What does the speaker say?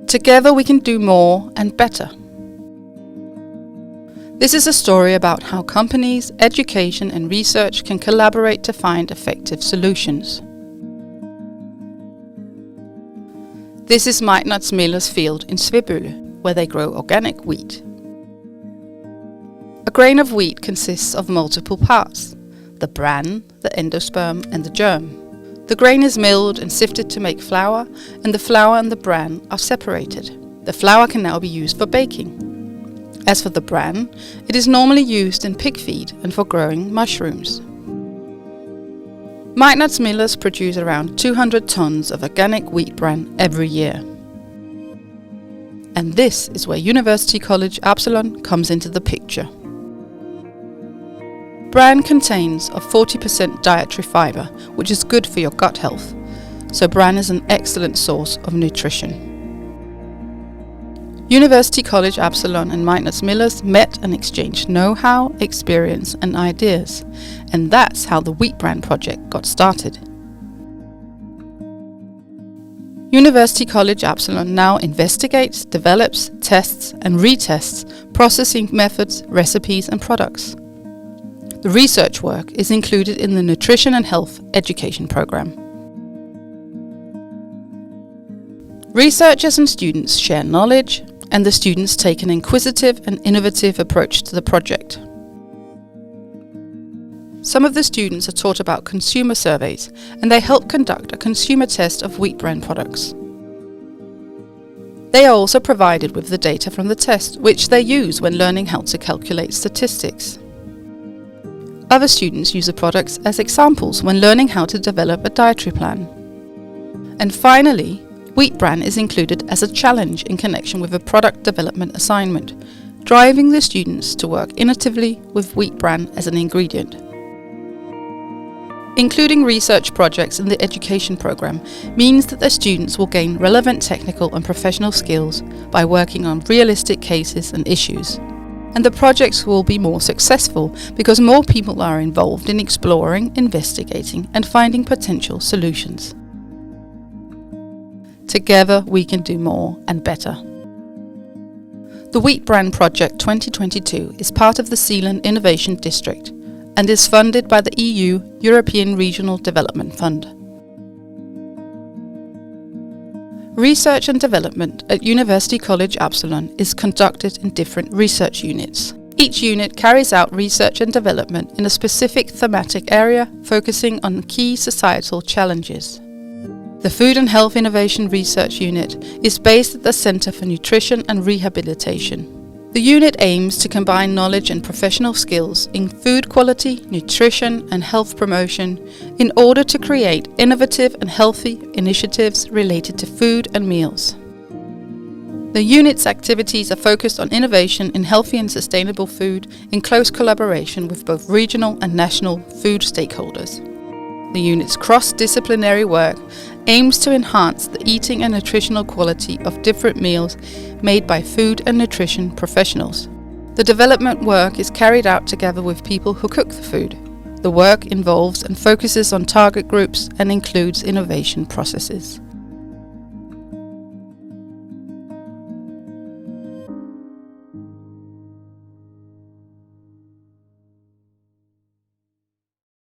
Together we can do more and better. This is a story about how companies, education and research can collaborate to find effective solutions. This is Mejnerts Mølle's field in Svebølle, where they grow organic wheat. A grain of wheat consists of multiple parts: the bran, the endosperm and the germ. The grain is milled and sifted to make flour, and the flour and the bran are separated. The flour can now be used for baking. As for the bran, it is normally used in pig feed and for growing mushrooms. Mejnerts Mølle produce around 200 tons of organic wheat bran every year. And this is where University College Absalon comes into the picture. Bran contains of 40% dietary fibre, which is good for your gut health, so bran is an excellent source of nutrition. University College Absalon and Mejnerts Mølle met and exchanged know-how, experience and ideas, and that's how the Wheat Bran project got started. University College Absalon now investigates, develops, tests and retests processing methods, recipes and products. The research work is included in the Nutrition and Health Education program. Researchers and students share knowledge, and the students take an inquisitive and innovative approach to the project. Some of the students are taught about consumer surveys, and they help conduct a consumer test of wheat bran products. They are also provided with the data from the test, which they use when learning how to calculate statistics. Other students use the products as examples when learning how to develop a dietary plan. And finally, wheat bran is included as a challenge in connection with a product development assignment, driving the students to work innovatively with wheat bran as an ingredient. Including research projects in the education program means that the students will gain relevant technical and professional skills by working on realistic cases and issues. And the projects will be more successful because more people are involved in exploring, investigating and finding potential solutions. Together we can do more and better. The Wheat Bran Project 2022 is part of the Zealand Innovation District and is funded by the EU European Regional Development Fund. Research and development at University College Absalon is conducted in different research units. Each unit carries out research and development in a specific thematic area, focusing on key societal challenges. The Food and Health Innovation Research Unit is based at the Center for Nutrition and Rehabilitation. The unit aims to combine knowledge and professional skills in food quality, nutrition and health promotion in order to create innovative and healthy initiatives related to food and meals. The unit's activities are focused on innovation in healthy and sustainable food in close collaboration with both regional and national food stakeholders. The unit's cross-disciplinary work aims to enhance the eating and nutritional quality of different meals made by food and nutrition professionals. The development work is carried out together with people who cook the food. The work involves and focuses on target groups and includes innovation processes.